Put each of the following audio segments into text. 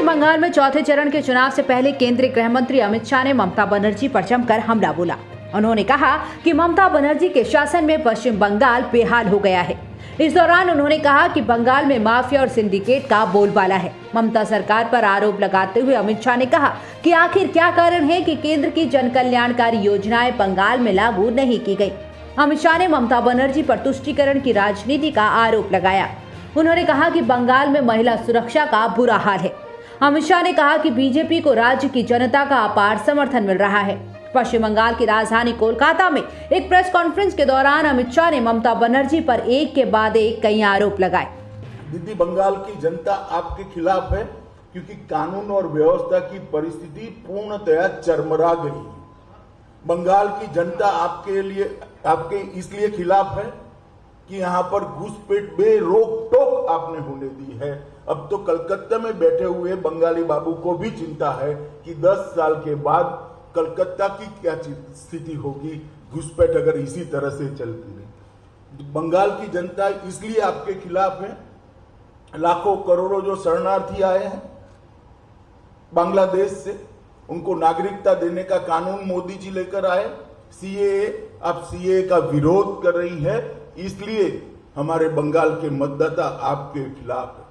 पश्चिम बंगाल में चौथे चरण के चुनाव से पहले केंद्रीय गृह मंत्री अमित शाह ने ममता बनर्जी पर जमकर हमला बोला। उन्होंने कहा कि ममता बनर्जी के शासन में पश्चिम बंगाल बेहाल हो गया है। इस दौरान उन्होंने कहा कि बंगाल में माफिया और सिंडिकेट का बोलबाला है। ममता सरकार पर आरोप लगाते हुए अमित शाह ने कहा कि आखिर क्या कारण है कि केंद्र की जन कल्याणकारी योजनाएं बंगाल में लागू नहीं की गई। अमित शाह ने ममता बनर्जी पर तुष्टीकरण की राजनीति का आरोप लगाया। उन्होंने कहा कि बंगाल में महिला सुरक्षा का बुरा हाल है। अमित शाह ने कहा कि बीजेपी को राज्य की जनता का अपार समर्थन मिल रहा है। पश्चिम बंगाल की राजधानी कोलकाता में एक प्रेस कॉन्फ्रेंस के दौरान अमित शाह ने ममता बनर्जी पर एक के बाद एक कई आरोप लगाए। दीदी, बंगाल की जनता आपके खिलाफ है क्योंकि कानून और व्यवस्था की परिस्थिति पूर्णतया चरमरा गई है। बंगाल की जनता आपके इसलिए खिलाफ है कि यहाँ पर घुसपैठ बेरोक टोक आपने होने दी है। अब तो कलकत्ता में बैठे हुए बंगाली बाबू को भी चिंता है कि 10 साल के बाद कलकत्ता की क्या स्थिति होगी, घुसपैठ अगर इसी तरह से चलती रही। बंगाल की जनता इसलिए आपके खिलाफ है। लाखों करोड़ों जो शरणार्थी आए हैं बांग्लादेश से, उनको नागरिकता देने का कानून मोदी जी लेकर आए। सीएए, अब सीएए का विरोध कर रही है, इसलिए हमारे बंगाल के मतदाता आपके खिलाफ है।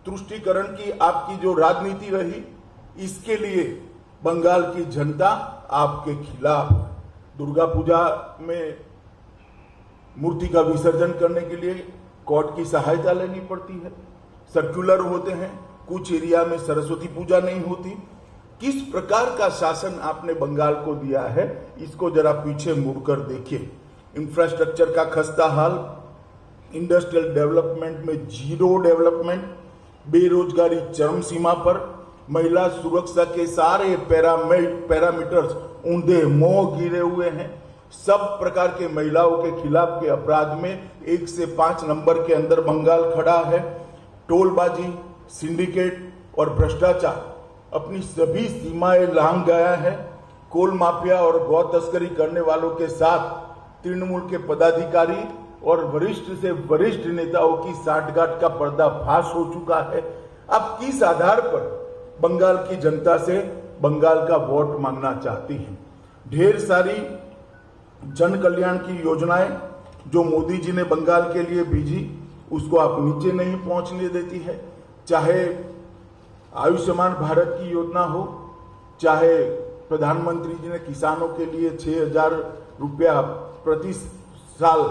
तुष्टीकरण की आपकी जो राजनीति रही, इसके लिए बंगाल की जनता आपके खिलाफ है। दुर्गा पूजा में मूर्ति का विसर्जन करने के लिए कोर्ट की सहायता लेनी पड़ती है, सर्कुलर होते हैं, कुछ एरिया में सरस्वती पूजा नहीं होती। किस प्रकार का शासन आपने बंगाल को दिया है, इसको जरा पीछे मुड़कर देखिए। इंफ्रास्ट्रक्चर का खस्ता हाल, इंडस्ट्रियल डेवलपमेंट में जीरो डेवलपमेंट, बेरोजगारी चरम सीमा पर, महिला सुरक्षा के सारे पैरामीटर्स ऊंधे मोह गिरे हुए हैं। सब प्रकार के महिलाओं के खिलाफ के अपराध में 1 से 5 नंबर के अंदर बंगाल खड़ा है। टोलबाजी, सिंडिकेट और भ्रष्टाचार अपनी सभी सीमाएं लांघ गया है। कोल माफिया और गौ तस्करी करने वालों के साथ तृणमूल के पदाधिकारी और वरिष्ठ से वरिष्ठ नेताओं की साठगांठ का पर्दाफाश हो चुका है। अब किस आधार पर बंगाल की जनता से बंगाल का वोट मांगना चाहती हैं? ढेर सारी जन कल्याण की योजनाएं जो मोदी जी ने बंगाल के लिए भेजी, उसको आप नीचे नहीं पहुंचने देती है। चाहे आयुष्मान भारत की योजना हो, चाहे प्रधानमंत्री जी ने किसानों के लिए 6,000 रुपया प्रति साल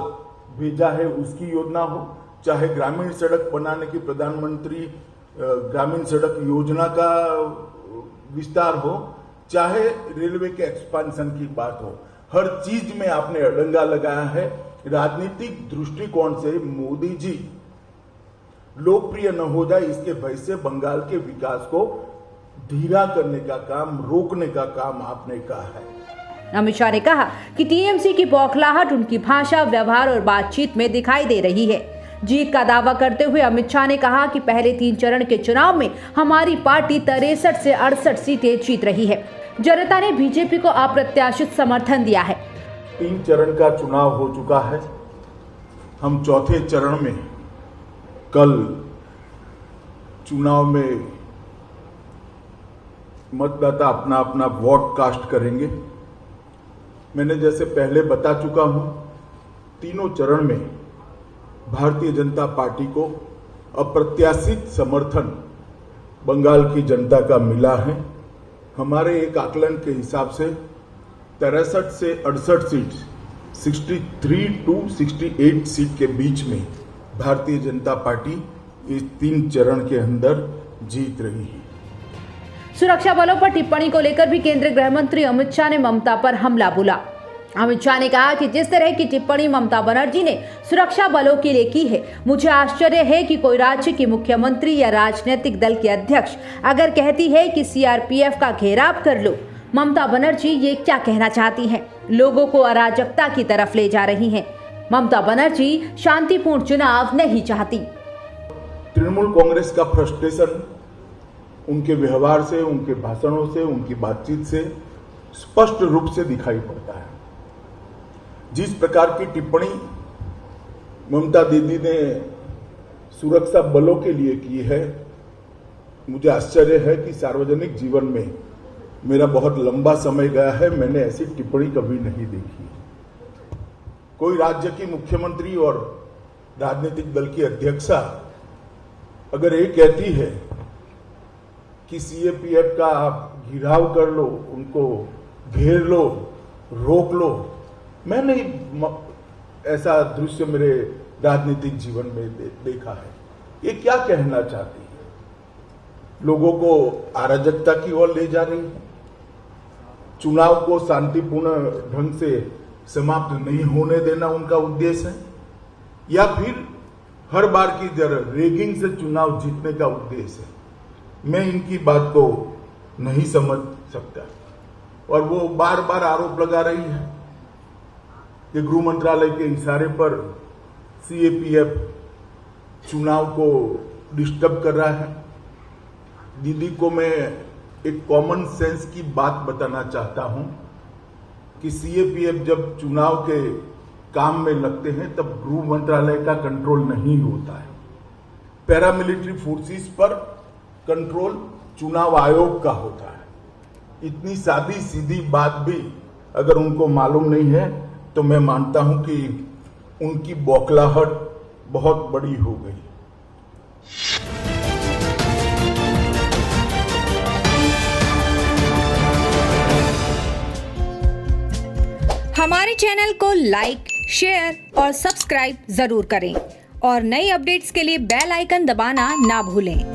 भेजा है, उसकी योजना हो, चाहे ग्रामीण सड़क बनाने की प्रधानमंत्री ग्रामीण सड़क योजना का विस्तार हो, चाहे रेलवे के एक्सपांशन की बात हो, हर चीज में आपने अड़ंगा लगाया है। राजनीतिक दृष्टिकोण से मोदी जी लोकप्रिय न हो जाए, इसके भय से बंगाल के विकास को धीरा करने का काम, रोकने का काम आपने कहा है। अमित शाह ने कहा कि टीएमसी की बौखलाहट उनकी भाषा, व्यवहार और बातचीत में दिखाई दे रही है। जीत का दावा करते हुए अमित शाह ने कहा कि पहले 3 चरण के चुनाव में हमारी पार्टी 63 से 68 सीटें जीत रही है। जनता ने बीजेपी को अप्रत्याशित समर्थन दिया है। 3 चरण का चुनाव हो चुका है। हम चौथे चरण में कल चुनाव में मतदाता अपना अपना वोट कास्ट करेंगे। मैंने जैसे पहले बता चुका हूं, तीनों चरण में भारतीय जनता पार्टी को अप्रत्याशित समर्थन बंगाल की जनता का मिला है। हमारे एक आकलन के हिसाब से 63 से 68 सीट, 63 to 68 सीट के बीच में भारतीय जनता पार्टी इस 3 चरण के अंदर जीत रही है। सुरक्षा बलों पर टिप्पणी को लेकर भी केंद्रीय गृह मंत्री अमित शाह ने ममता पर हमला बोला। अमित शाह ने कहा कि जिस तरह की टिप्पणी ममता बनर्जी ने सुरक्षा बलों के लिए की है, मुझे आश्चर्य है कि कोई राज्य की मुख्यमंत्री या राजनीतिक दल की अध्यक्ष अगर कहती है कि सीआरपीएफ का घेराव कर लो। ममता बनर्जी ये क्या कहना चाहती हैं? लोगों को अराजकता की तरफ ले जा रही हैं। ममता बनर्जी शांतिपूर्ण चुनाव नहीं चाहती। तृणमूल कांग्रेस का फ्रस्ट्रेशन उनके व्यवहार से, उनके भाषणों से, उनकी बातचीत से स्पष्ट रूप से दिखाई पड़ता है। जिस प्रकार की टिप्पणी ममता दीदी ने सुरक्षा बलों के लिए की है, मुझे आश्चर्य है कि सार्वजनिक जीवन में मेरा बहुत लंबा समय गया है, मैंने ऐसी टिप्पणी कभी नहीं देखी। कोई राज्य की मुख्यमंत्री और राजनीतिक दल की अध्यक्षा अगर ये कहती है कि सीएपीएफ का आप घिराव कर लो, उनको घेर लो, रोक लो, मैं नहीं ऐसा दृश्य मेरे राजनीतिक जीवन में देखा है। ये क्या कहना चाहती है? लोगों को अराजकता की ओर ले जा रही है, चुनाव को शांतिपूर्ण ढंग से समाप्त नहीं होने देना उनका उद्देश्य है, या फिर हर बार की तरह रेगिंग से चुनाव जीतने का उद्देश्य है? मैं इनकी बात को नहीं समझ सकता। और वो बार बार आरोप लगा रही है कि गृह मंत्रालय के इशारे पर सीएपीएफ चुनाव को डिस्टर्ब कर रहा है। दीदी को मैं एक कॉमन सेंस की बात बताना चाहता हूं कि सीएपीएफ जब चुनाव के काम में लगते हैं तब गृह मंत्रालय का कंट्रोल नहीं होता है। पैरामिलिट्री फोर्सेस पर कंट्रोल चुनाव आयोग का होता है। इतनी सादी सीधी बात भी अगर उनको मालूम नहीं है तो मैं मानता हूं कि उनकी बौखलाहट बहुत बड़ी हो गई। हमारे चैनल को लाइक, शेयर और सब्सक्राइब जरूर करें और नई अपडेट्स के लिए बेल आइकन दबाना ना भूलें।